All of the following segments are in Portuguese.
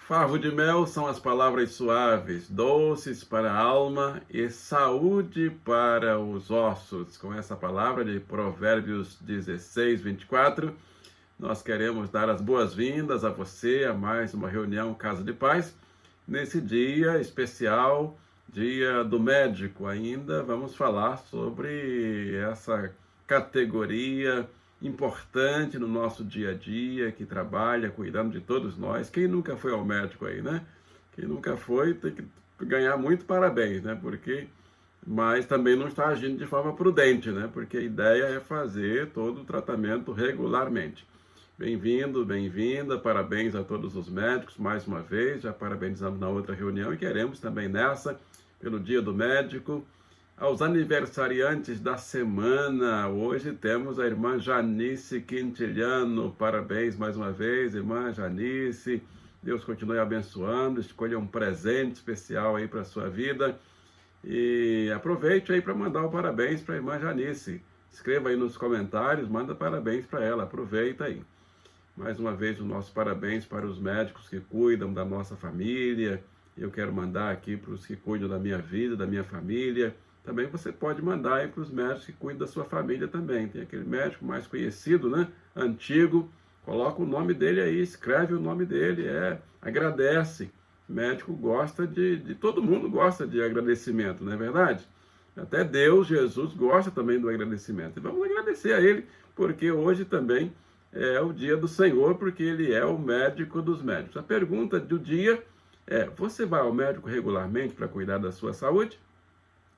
Favo de mel são as palavras suaves, doces para a alma e saúde para os ossos. Com essa palavra de Provérbios 16, 24, nós queremos dar as boas-vindas a você a mais uma reunião Casa de Paz. Nesse dia especial, dia do médico ainda, vamos falar sobre essa categoria importante no nosso dia a dia, que trabalha cuidando de todos nós. Quem nunca foi ao médico aí, né? Quem nunca foi tem que ganhar muito parabéns, né? Mas também não está agindo de forma prudente, né? Porque a ideia é fazer todo o tratamento regularmente. Bem-vindo, bem-vinda, parabéns a todos os médicos, mais uma vez, já parabenizamos na outra reunião e queremos também nessa, pelo Dia do Médico. Aos aniversariantes da semana, hoje temos a irmã Janice Quintiliano, parabéns mais uma vez, irmã Janice, Deus continue abençoando, escolha um presente especial aí para a sua vida e aproveite aí para mandar o parabéns para a irmã Janice, escreva aí nos comentários, manda parabéns para ela, aproveita aí. Mais uma vez, o nosso parabéns para os médicos que cuidam da nossa família. Eu quero mandar aqui para os que cuidam da minha vida, da minha família. Também você pode mandar aí para os médicos que cuidam da sua família também. Tem aquele médico mais conhecido, né? Antigo. Coloca o nome dele aí, escreve o nome dele, agradece. O médico gosta todo mundo gosta de agradecimento, não é verdade? Até Deus, Jesus, gosta também do agradecimento. E vamos agradecer a Ele, porque hoje também é o dia do Senhor, porque Ele é o médico dos médicos. A pergunta do dia é: você vai ao médico regularmente para cuidar da sua saúde?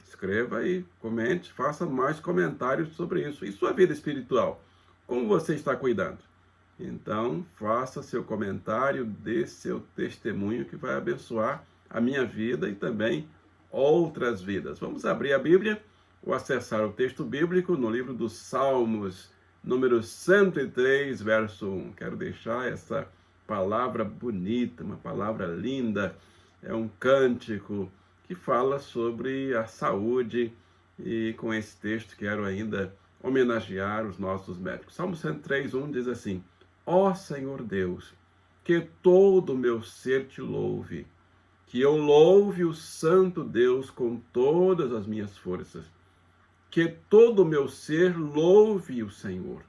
Escreva aí, comente, faça mais comentários sobre isso. E sua vida espiritual? Como você está cuidando? Então, faça seu comentário, dê seu testemunho que vai abençoar a minha vida e também outras vidas. Vamos abrir a Bíblia ou acessar o texto bíblico no livro dos Salmos, número 103, verso 1. Quero deixar essa palavra bonita, uma palavra linda, é um cântico que fala sobre a saúde e com esse texto quero ainda homenagear os nossos médicos. Salmo 103, 1 diz assim: Ó Senhor Deus, que todo o meu ser te louve, que eu louve o santo Deus com todas as minhas forças, que todo o meu ser louve o Senhor,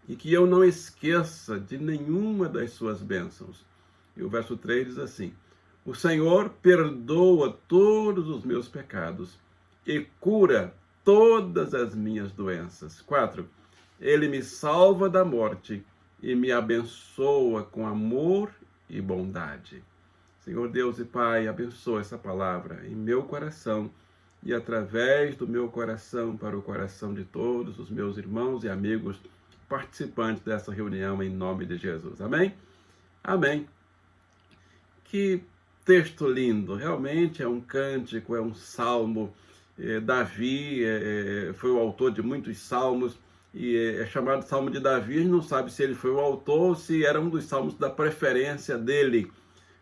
e que eu não esqueça de nenhuma das suas bênçãos. E o verso 3 diz assim: o Senhor perdoa todos os meus pecados e cura todas as minhas doenças. 4. Ele me salva da morte e me abençoa com amor e bondade. Senhor Deus e Pai, abençoa essa palavra em meu coração e através do meu coração para o coração de todos os meus irmãos e amigos participantes dessa reunião em nome de Jesus. Amém? Amém. Que texto lindo, realmente é um cântico, é um salmo. Davi foi o autor de muitos salmos e é chamado Salmo de Davi. A gente não sabe se ele foi o autor ou se era um dos salmos da preferência dele.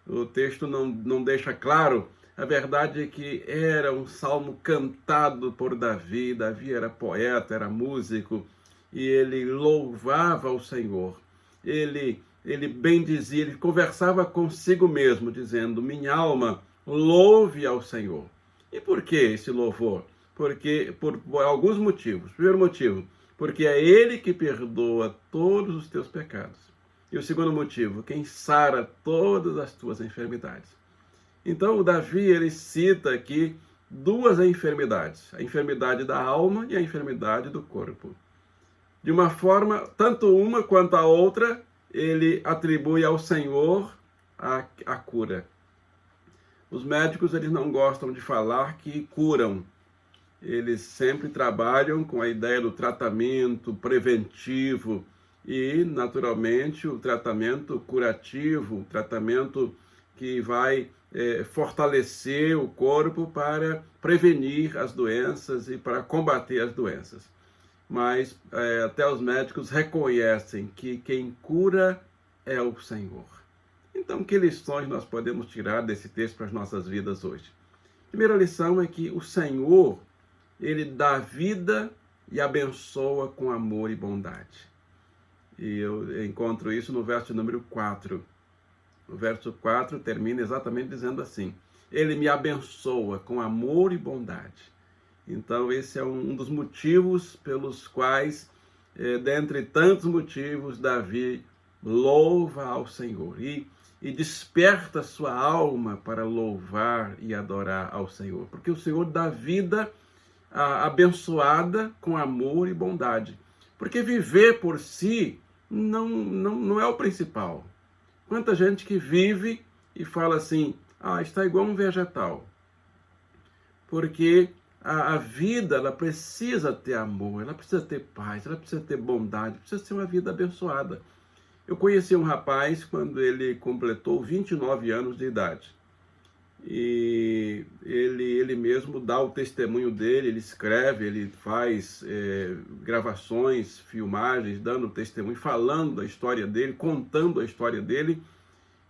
O texto não deixa claro. A verdade é que era um salmo cantado por Davi. Davi era poeta, era músico e ele louvava o Senhor. Ele bendizia, ele conversava consigo mesmo, dizendo: minha alma, louve ao Senhor. E por que esse louvor? Porque por alguns motivos. Primeiro motivo, porque é Ele que perdoa todos os teus pecados. E o segundo motivo, quem sara todas as tuas enfermidades. Então, o Davi, ele cita aqui duas enfermidades: a enfermidade da alma e a enfermidade do corpo. De uma forma, tanto uma quanto a outra, ele atribui ao Senhor a cura. Os médicos, eles não gostam de falar que curam. Eles sempre trabalham com a ideia do tratamento preventivo e, naturalmente, o tratamento curativo, o tratamento que vai fortalecer o corpo para prevenir as doenças e para combater as doenças. Mas até os médicos reconhecem que quem cura é o Senhor. Então, que lições nós podemos tirar desse texto para as nossas vidas hoje? A primeira lição é que o Senhor, ele dá vida e abençoa com amor e bondade. E eu encontro isso no verso número 4. O verso 4 termina exatamente dizendo assim: Ele me abençoa com amor e bondade. Então, esse é um dos motivos pelos quais, dentre tantos motivos, Davi louva ao Senhor e desperta sua alma para louvar e adorar ao Senhor. Porque o Senhor dá vida abençoada com amor e bondade. Porque viver por si não é o principal. Quanta gente que vive e fala assim, está igual um vegetal. Porque a vida, ela precisa ter amor, ela precisa ter paz, ela precisa ter bondade, precisa ser uma vida abençoada. Eu conheci um rapaz quando ele completou 29 anos de idade. E ele mesmo dá o testemunho dele, ele escreve, ele faz gravações, filmagens, dando testemunho, falando da história dele, contando a história dele.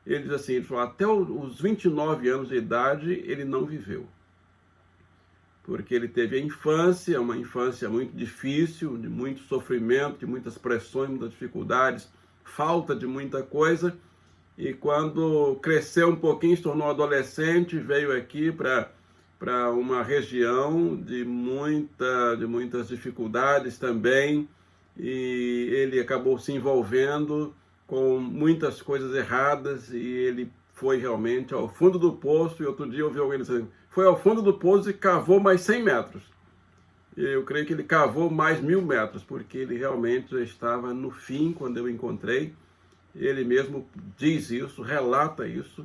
Ele diz assim, ele falou, até os 29 anos de idade ele não viveu. Porque ele teve a infância, uma infância muito difícil, de muito sofrimento, de muitas pressões, muitas dificuldades, falta de muita coisa. E quando cresceu um pouquinho, se tornou adolescente, veio aqui para uma região de muitas dificuldades também. E ele acabou se envolvendo com muitas coisas erradas e ele foi realmente ao fundo do poço. E outro dia eu ouvi alguém dizendo, foi ao fundo do poço e cavou mais 100 metros. Eu creio que ele cavou mais 1000 metros, porque ele realmente já estava no fim quando eu encontrei. Ele mesmo diz isso, relata isso,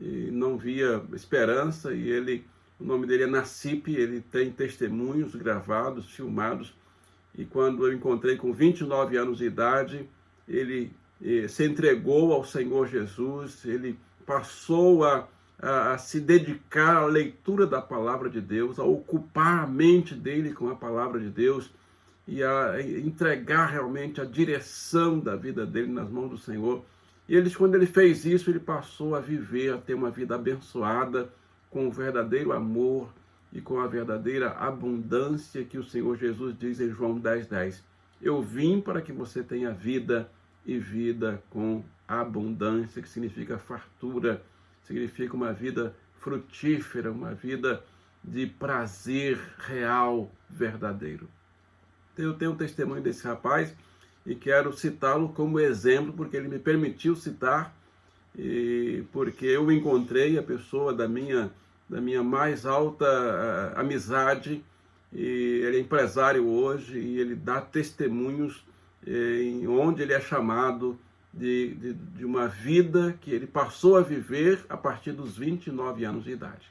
e não via esperança, e o nome dele é Nassip, ele tem testemunhos gravados, filmados, e quando eu encontrei com 29 anos de idade, ele se entregou ao Senhor Jesus, ele passou a se dedicar à leitura da palavra de Deus, a ocupar a mente dele com a palavra de Deus, e a entregar realmente a direção da vida dele nas mãos do Senhor. E quando ele fez isso, ele passou a viver, a ter uma vida abençoada, com o verdadeiro amor e com a verdadeira abundância que o Senhor Jesus diz em João 10:10. Eu vim para que você tenha vida e vida com abundância, que significa fartura, significa uma vida frutífera, uma vida de prazer real, verdadeiro. Eu tenho um testemunho desse rapaz e quero citá-lo como exemplo, porque ele me permitiu citar, e porque eu encontrei a pessoa da minha mais alta amizade, e ele é empresário hoje, e ele dá testemunhos onde ele é chamado de uma vida que ele passou a viver a partir dos 29 anos de idade.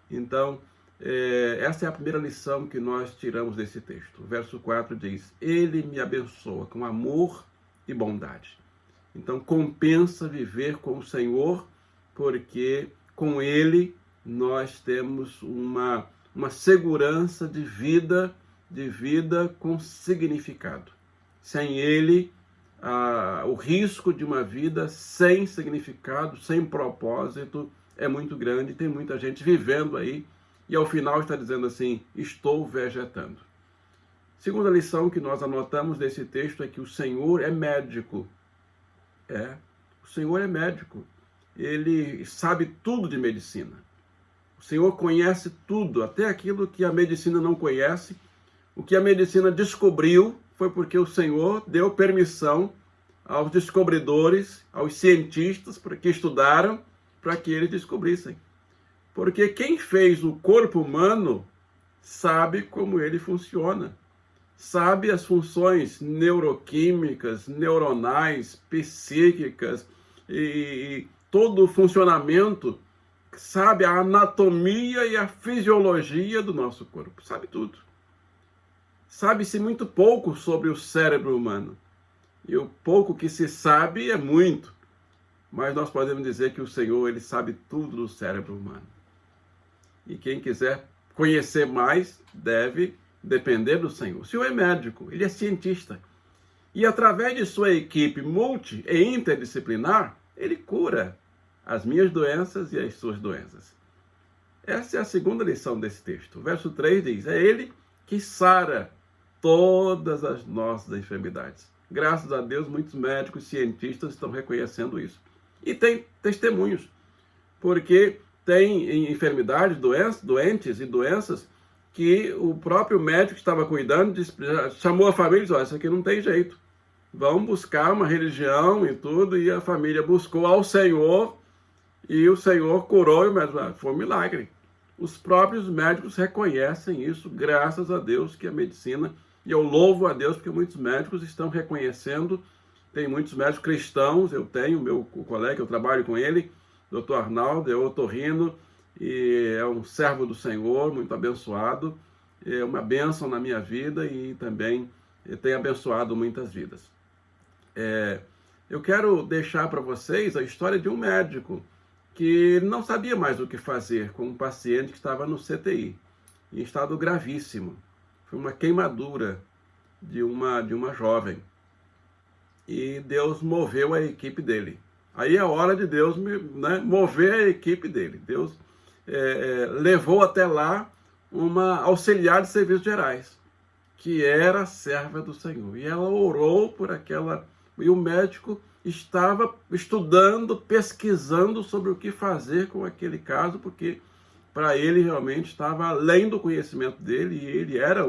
Então, essa é a primeira lição que nós tiramos desse texto. O verso 4 diz, Ele me abençoa com amor e bondade. Então, compensa viver com o Senhor, porque com Ele nós temos uma segurança de vida com significado. Sem Ele, o risco de uma vida sem significado, sem propósito, é muito grande. Tem muita gente vivendo aí, e ao final está dizendo assim, estou vegetando. Segunda lição que nós anotamos desse texto é que o Senhor é médico. O Senhor é médico. Ele sabe tudo de medicina. O Senhor conhece tudo, até aquilo que a medicina não conhece. O que a medicina descobriu foi porque o Senhor deu permissão aos descobridores, aos cientistas que estudaram, para que eles descobrissem. Porque quem fez o corpo humano sabe como ele funciona, sabe as funções neuroquímicas, neuronais, psíquicas e todo o funcionamento, sabe a anatomia e a fisiologia do nosso corpo, sabe tudo. Sabe-se muito pouco sobre o cérebro humano, e o pouco que se sabe é muito, mas nós podemos dizer que o Senhor, ele sabe tudo do cérebro humano. E quem quiser conhecer mais, deve depender do Senhor. O Senhor é médico, ele é cientista. E através de sua equipe multi e interdisciplinar, ele cura as minhas doenças e as suas doenças. Essa é a segunda lição desse texto. O verso 3 diz, é ele que sara todas as nossas enfermidades. Graças a Deus, muitos médicos e cientistas estão reconhecendo isso. E tem testemunhos, porque tem enfermidades, doentes e doenças que o próprio médico que estava cuidando chamou a família e disse: olha, isso aqui não tem jeito. Vamos buscar uma religião e tudo. E a família buscou ao Senhor e o Senhor curou, mas foi um milagre. Os próprios médicos reconhecem isso, graças a Deus que a medicina, e eu louvo a Deus porque muitos médicos estão reconhecendo. Tem muitos médicos cristãos, eu tenho, meu colega, eu trabalho com ele, Dr. Arnaldo, é otorrino, e é um servo do Senhor, muito abençoado, é uma bênção na minha vida e também tem abençoado muitas vidas. Eu quero deixar para vocês a história de um médico que não sabia mais o que fazer com um paciente que estava no CTI, em estado gravíssimo. Foi uma queimadura de uma jovem. E Deus moveu a equipe dele. Aí é a hora de Deus mover a equipe dele. Deus levou até lá uma auxiliar de serviços gerais, que era serva do Senhor. E ela orou por aquela... E o médico estava estudando, pesquisando sobre o que fazer com aquele caso, porque para ele realmente estava além do conhecimento dele, e ele era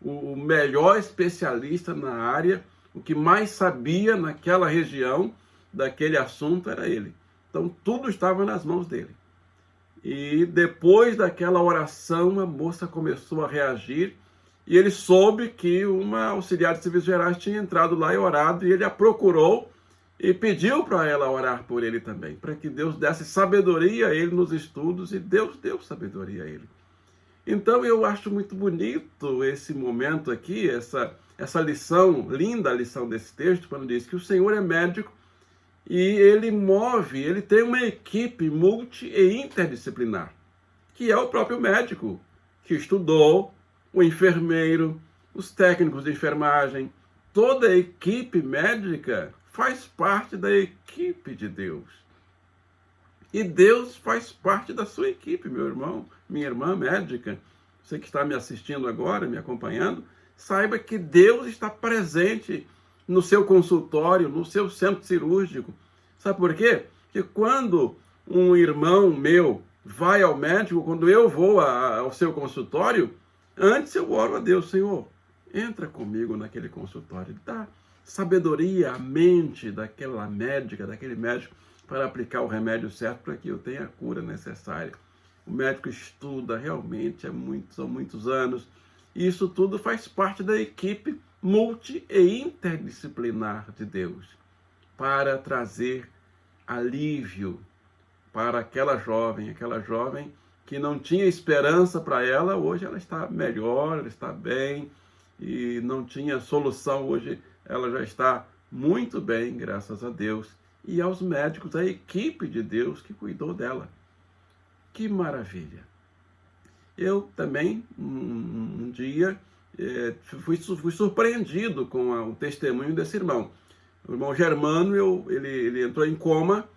o melhor especialista na área. O que mais sabia naquela região daquele assunto era ele. Então tudo estava nas mãos dele. E depois daquela oração, a moça começou a reagir e ele soube que uma auxiliar de serviços gerais tinha entrado lá e orado, e ele a procurou e pediu para ela orar por ele também, para que Deus desse sabedoria a ele nos estudos, e Deus deu sabedoria a ele. Então eu acho muito bonito esse momento aqui, essa lição, linda lição desse texto, quando diz que o Senhor é médico e ele tem uma equipe multi e interdisciplinar, que é o próprio médico, que estudou, o enfermeiro, os técnicos de enfermagem, toda a equipe médica faz parte da equipe de Deus. E Deus faz parte da sua equipe, meu irmão, minha irmã médica. Você que está me assistindo agora, me acompanhando, saiba que Deus está presente no seu consultório, no seu centro cirúrgico. Sabe por quê? Porque quando um irmão meu vai ao médico, quando eu vou ao seu consultório, antes eu oro a Deus: Senhor, entra comigo naquele consultório, dá sabedoria à mente daquela médica, daquele médico, para aplicar o remédio certo para que eu tenha a cura necessária. O médico estuda realmente, são muitos anos. E isso tudo faz parte da equipe multi e interdisciplinar de Deus, para trazer alívio para aquela jovem que não tinha esperança para ela. Hoje ela está melhor, ela está bem, e não tinha solução. Hoje ela já está muito bem, graças a Deus. E aos médicos, a equipe de Deus que cuidou dela. Que maravilha! Eu também, um dia, fui surpreendido com o testemunho desse irmão. O irmão Germano, ele entrou em coma,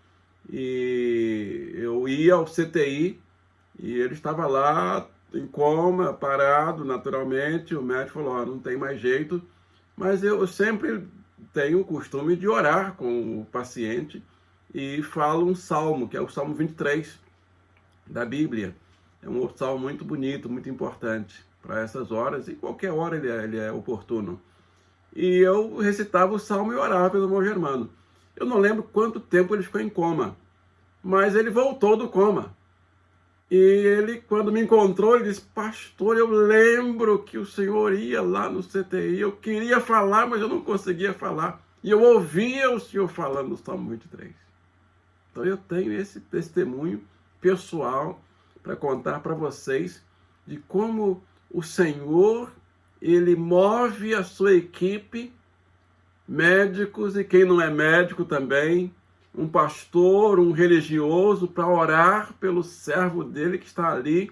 e eu ia ao CTI, e ele estava lá em coma, parado naturalmente. O médico falou: não tem mais jeito. Mas eu sempre tenho o costume de orar com o paciente e falo um salmo, que é o Salmo 23 da Bíblia. É um salmo muito bonito, muito importante para essas horas, e qualquer hora ele é oportuno. E eu recitava o salmo e orava pelo irmão Germano. Eu não lembro quanto tempo ele ficou em coma, mas ele voltou do coma. E ele, quando me encontrou, ele disse: pastor, eu lembro que o senhor ia lá no CTI, eu queria falar, mas eu não conseguia falar. E eu ouvia o senhor falando no Salmo 23. Então eu tenho esse testemunho pessoal para contar para vocês de como o Senhor, ele move a sua equipe, médicos e quem não é médico também, um pastor, um religioso, para orar pelo servo dele que está ali,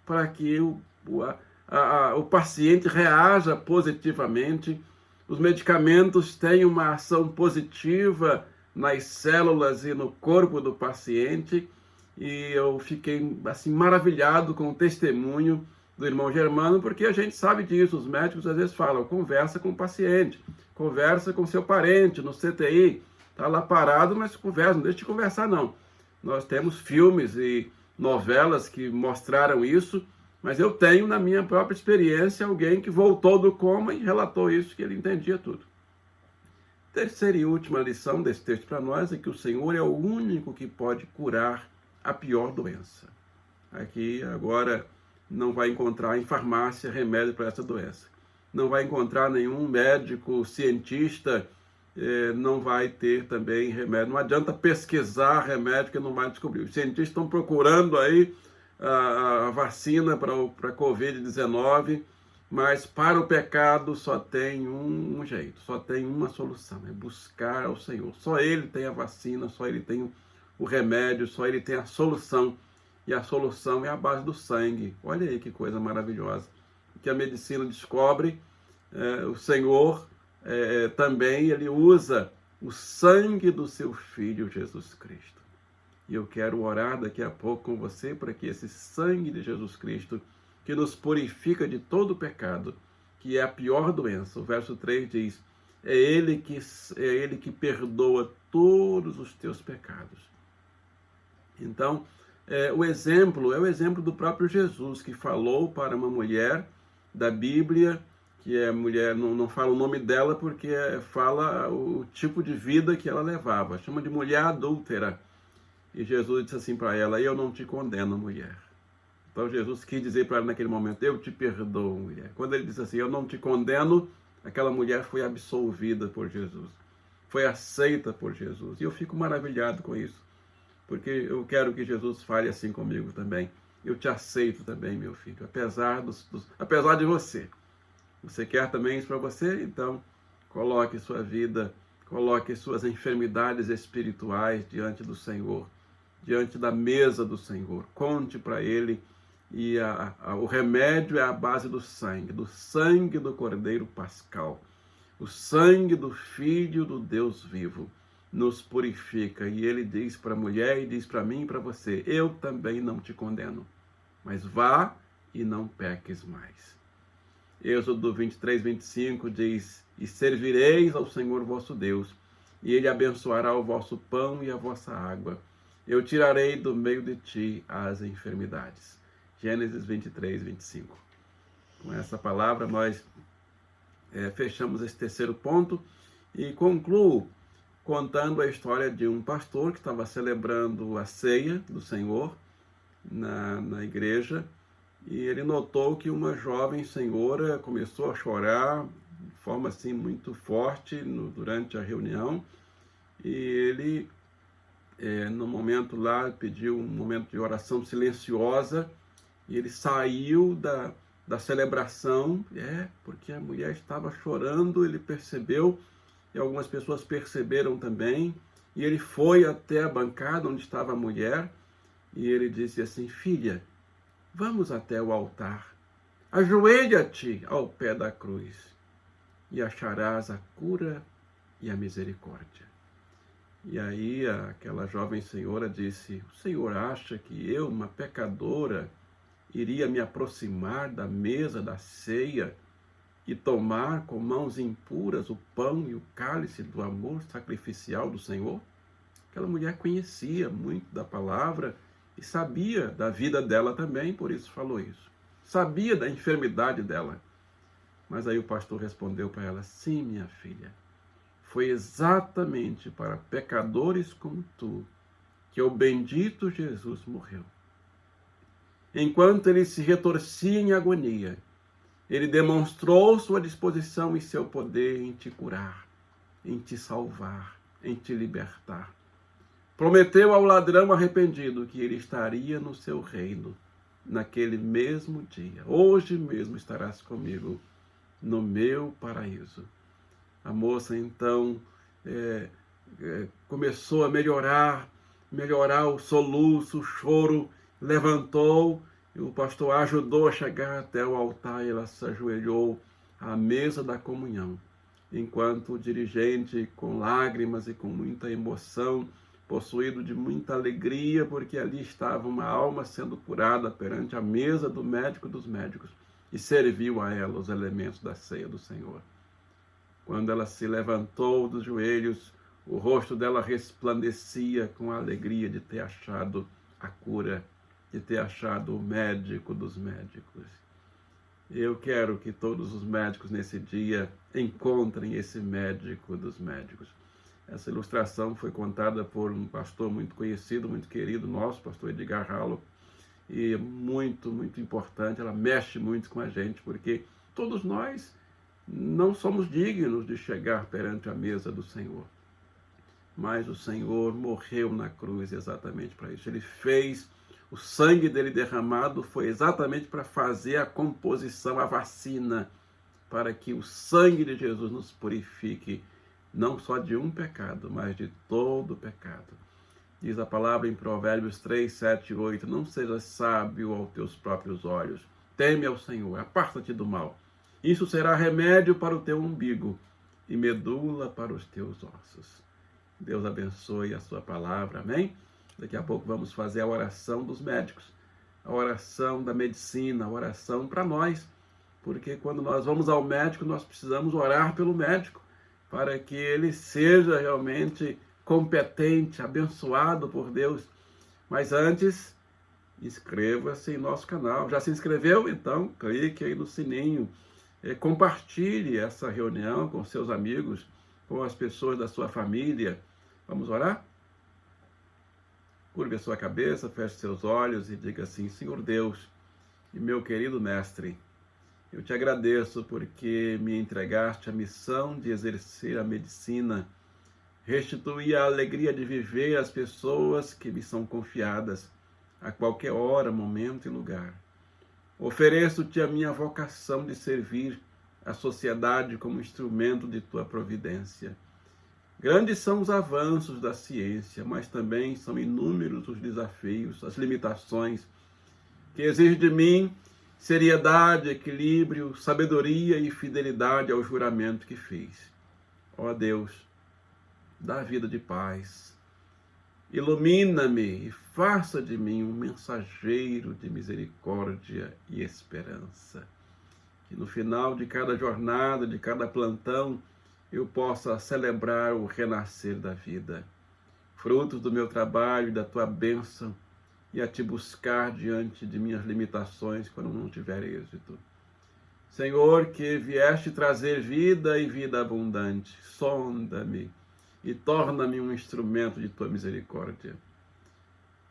para que o paciente reaja positivamente, os medicamentos tenham uma ação positiva nas células e no corpo do paciente. E eu fiquei assim maravilhado com o testemunho do irmão Germano, porque a gente sabe disso. Os médicos às vezes falam: conversa com o paciente, conversa com seu parente no CTI, Está lá parado, mas conversa, não deixa de conversar, não. Nós temos filmes e novelas que mostraram isso, mas eu tenho, na minha própria experiência, alguém que voltou do coma e relatou isso, que ele entendia tudo. Terceira e última lição desse texto para nós é que o Senhor é o único que pode curar a pior doença. Aqui, agora, não vai encontrar em farmácia remédio para essa doença. Não vai encontrar nenhum médico, cientista, não vai ter também remédio. Não adianta pesquisar remédio que não vai descobrir. Os cientistas estão procurando aí a vacina para a Covid-19, mas para o pecado só tem um jeito, só tem uma solução, é buscar ao Senhor. Só Ele tem a vacina, só Ele tem o remédio, só Ele tem a solução. E a solução é a base do sangue. Olha aí que coisa maravilhosa. O que a medicina descobre, o Senhor também ele usa o sangue do seu Filho Jesus Cristo. E eu quero orar daqui a pouco com você para que esse sangue de Jesus Cristo, que nos purifica de todo pecado, que é a pior doença, o verso 3 diz, é Ele que perdoa todos os teus pecados. Então, o exemplo é o exemplo do próprio Jesus, que falou para uma mulher da Bíblia, que é mulher, não fala o nome dela porque fala o tipo de vida que ela levava, chama de mulher adúltera. E Jesus disse assim para ela, eu não te condeno, mulher. Então Jesus quis dizer para ela naquele momento, eu te perdoo, mulher. Quando ele disse assim, eu não te condeno, aquela mulher foi absolvida por Jesus, foi aceita por Jesus. E eu fico maravilhado com isso, porque eu quero que Jesus fale assim comigo também. Eu te aceito também, meu filho, apesar de você. Você quer também isso para você? Então, coloque sua vida, coloque suas enfermidades espirituais diante do Senhor, diante da mesa do Senhor. Conte para Ele, e o remédio é a base do sangue do Cordeiro Pascal. O sangue do Filho do Deus vivo nos purifica. E Ele diz para a mulher, e diz para mim e para você, eu também não te condeno, mas vá e não peques mais. Êxodo 23, 25 diz, e servireis ao Senhor vosso Deus, e Ele abençoará o vosso pão e a vossa água. Eu tirarei do meio de ti as enfermidades. Gênesis 23, 25. Com essa palavra nós fechamos esse terceiro ponto e concluo contando a história de um pastor que estava celebrando a ceia do Senhor na igreja, e ele notou que uma jovem senhora começou a chorar de forma assim muito forte durante a reunião, e ele no momento lá pediu um momento de oração silenciosa, e ele saiu da celebração, porque a mulher estava chorando, ele percebeu, e algumas pessoas perceberam também, e ele foi até a bancada onde estava a mulher, e ele disse assim, filha, vamos até o altar, ajoelha-te ao pé da cruz, e acharás a cura e a misericórdia. E aí aquela jovem senhora disse, o senhor acha que eu, uma pecadora, iria me aproximar da mesa da ceia e tomar com mãos impuras o pão e o cálice do amor sacrificial do Senhor? Aquela mulher conhecia muito da palavra e sabia da vida dela também, por isso falou isso. Sabia da enfermidade dela. Mas aí o pastor respondeu para ela, sim, minha filha, foi exatamente para pecadores como tu que o bendito Jesus morreu. Enquanto ele se retorcia em agonia, ele demonstrou sua disposição e seu poder em te curar, em te salvar, em te libertar. Prometeu ao ladrão arrependido que ele estaria no seu reino naquele mesmo dia. Hoje mesmo estarás comigo no meu paraíso. A moça então começou a melhorar o soluço, o choro, levantou, e o pastor ajudou a chegar até o altar, e ela se ajoelhou à mesa da comunhão, enquanto o dirigente, com lágrimas e com muita emoção, possuído de muita alegria, porque ali estava uma alma sendo curada perante a mesa do médico dos médicos, e serviu a ela os elementos da ceia do Senhor. Quando ela se levantou dos joelhos, O rosto dela resplandecia com a alegria de ter achado a cura, de ter achado o médico dos médicos. Eu quero que todos os médicos nesse dia encontrem esse médico dos médicos. Essa ilustração foi contada por um pastor muito conhecido, muito querido nosso, pastor Edgar Hallow, e muito, muito importante. Ela mexe muito com a gente, porque todos nós não somos dignos de chegar perante a mesa do Senhor. Mas o Senhor morreu na cruz exatamente para isso. Ele fez, o sangue dele derramado foi exatamente para fazer a composição, a vacina, para que o sangue de Jesus nos purifique, não só de um pecado, mas de todo pecado. Diz a palavra em Provérbios 3, 7 e 8, não sejas sábio aos teus próprios olhos, teme ao Senhor, aparta-te do mal. Isso será remédio para o teu umbigo e medula para os teus ossos. Deus abençoe a sua palavra, amém? Daqui a pouco vamos fazer a oração dos médicos, a oração da medicina, a oração para nós, porque quando nós vamos ao médico, nós precisamos orar pelo médico, para que ele seja realmente competente, abençoado por Deus. Mas antes, inscreva-se em nosso canal. Já se inscreveu? Então, clique aí no sininho. Compartilhe essa reunião com seus amigos, com as pessoas da sua família. Vamos orar? Curve a sua cabeça, feche seus olhos e diga assim: Senhor Deus e meu querido mestre, eu te agradeço porque me entregaste a missão de exercer a medicina, restituir a alegria de viver as pessoas que me são confiadas, a qualquer hora, momento e lugar. Ofereço-te a minha vocação de servir a sociedade como instrumento de tua providência. Grandes são os avanços da ciência, mas também são inúmeros os desafios, as limitações, que exigem de mim seriedade, equilíbrio, sabedoria e fidelidade ao juramento que fiz. Ó Deus, dá vida de paz, ilumina-me e faça de mim um mensageiro de misericórdia e esperança. Que no final de cada jornada, de cada plantão, eu possa celebrar o renascer da vida, frutos do meu trabalho e da tua bênção, e a te buscar diante de minhas limitações quando não tiver êxito. Senhor, que vieste trazer vida e vida abundante, sonda-me e torna-me um instrumento de tua misericórdia.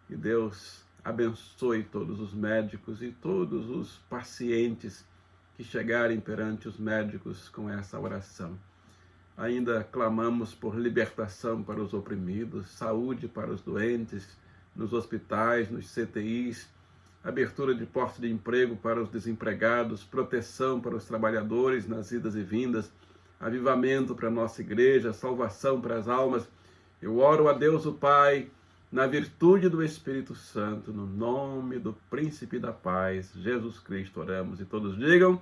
Que Deus abençoe todos os médicos e todos os pacientes que chegarem perante os médicos com essa oração. Ainda clamamos por libertação para os oprimidos, saúde para os doentes, nos hospitais, nos CTIs, abertura de portas de emprego para os desempregados, proteção para os trabalhadores nas idas e vindas, avivamento para a nossa igreja, salvação para as almas. Eu oro a Deus o Pai, na virtude do Espírito Santo, no nome do Príncipe da Paz, Jesus Cristo, oramos. E todos digam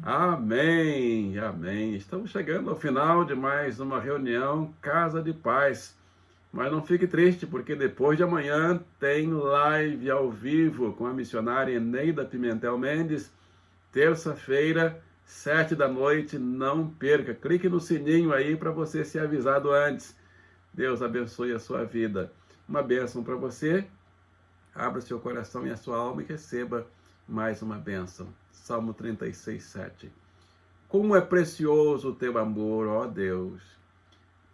amém, amém. Estamos chegando ao final de mais uma reunião Casa de Paz. Mas não fique triste, porque depois de amanhã tem live ao vivo com a missionária Eneida Pimentel Mendes, terça-feira, 19h, não perca. Clique no sininho aí para você ser avisado antes. Deus abençoe a sua vida. Uma bênção para você. Abra seu coração e a sua alma e receba mais uma bênção. Salmo 36, 7. Como é precioso o teu amor, ó Deus!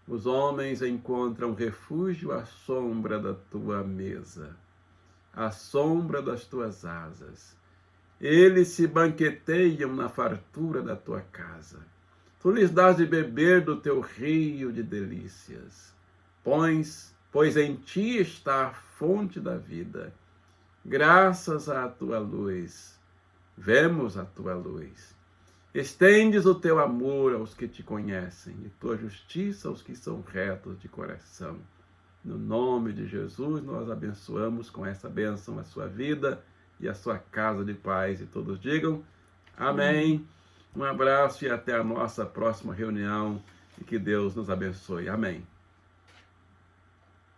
Os homens encontram refúgio à sombra da tua mesa, à sombra das tuas asas. Eles se banqueteiam na fartura da tua casa. Tu lhes dás de beber do teu rio de delícias. Pois em ti está a fonte da vida. Graças à tua luz, vemos a tua luz. Estendes o teu amor aos que te conhecem e tua justiça aos que são retos de coração. No nome de Jesus, nós abençoamos com essa bênção a sua vida e a sua casa de paz. E todos digam amém. Um abraço e até a nossa próxima reunião. E que Deus nos abençoe. Amém.